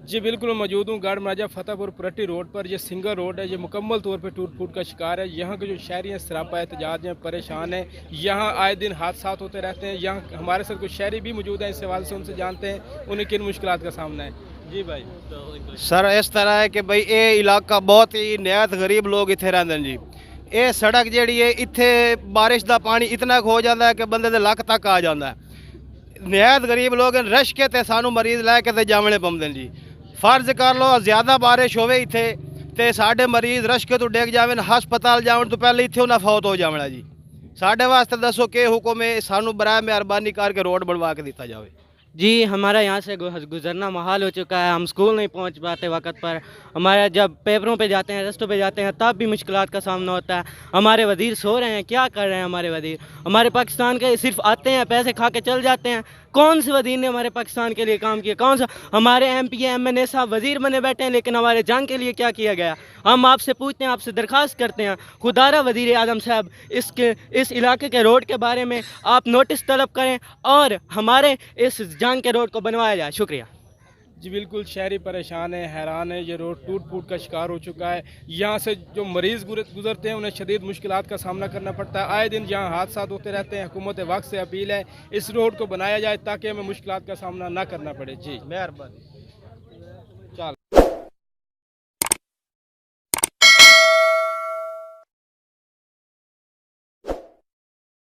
जी बिल्कुल, मैं मौजूद हूँ गढ़ महाराजा फतेहपुर पुरट्टी रोड पर। ये सिंगल रोड है, ये मुकम्मल तौर पे टूट फूट का शिकार है। यहाँ के जो शहरी हैं सरापा एहतजाज हैं, परेशान हैं। यहाँ आए दिन हादसात होते रहते हैं। यहाँ हमारे साथ कुछ शहरी भी मौजूद हैं, इस हवाले से उनसे जानते हैं उन्हें किन मुश्किलात का सामना है। जी भाई। सर इस तरह है कि भाई ये इलाका बहुत ही नहायत गरीब लोग इत्थे रहंदे ने जी। ये सड़क जिहड़ी है इत्थे बारिश का पानी इतना खो जाता है कि बंदे दे लक तक आ जाता है। नहायत गरीब लोग रश के ते सानू मरीज लैके ते जावने पौंदे ने जी। फर्ज कर लो ज़्यादा बारिश होवे इत्थे ते साडे मरीज रश के तो डेग जावन, हस्पताल जावन तो पहले इत्थे उन्हें फौत हो जावना जी। साडे वास्ते दसो के हुक्म है, सानू बराए मेहरबानी करके रोड बनवा के दिता जावे। जी हमारा यहाँ से गुजरना मुहाल हो चुका है। हम स्कूल नहीं पहुँच पाते वक्त पर। हमारे जब पेपरों पे जाते हैं, रस्तों पे जाते हैं, तब भी मुश्किलात का सामना होता है। हमारे वज़ीर सो रहे हैं, क्या कर रहे हैं हमारे वज़ीर? हमारे पाकिस्तान के सिर्फ आते हैं, पैसे खा के चल जाते हैं। कौन से वज़ीर ने हमारे पाकिस्तान के लिए काम किया? कौन सा? हमारे MP MNA साहब वज़ीर बने बैठे हैं, लेकिन हमारे जंग के लिए क्या किया गया? हम आपसे पूछते हैं, आपसे दरख्वास्त करते हैं, खुदारा वज़ीर आज़म साहब इस इलाके के रोड के बारे में आप नोटिस तलब करें और हमारे इस जंग के रोड को बनवाया जाए। शुक्रिया। जी बिल्कुल, शहरी परेशान है, हैरान है। ये रोड टूट फूट का शिकार हो चुका है। यहाँ से जो मरीज़ गुजरते हैं उन्हें शदीद मुश्किलात का सामना करना पड़ता है। आए दिन यहाँ हादसात होते रहते हैं। हुकूमत वक्त से अपील है इस रोड को बनाया जाए ताकि हमें मुश्किलात का सामना ना करना पड़े। जी मेहरबानी।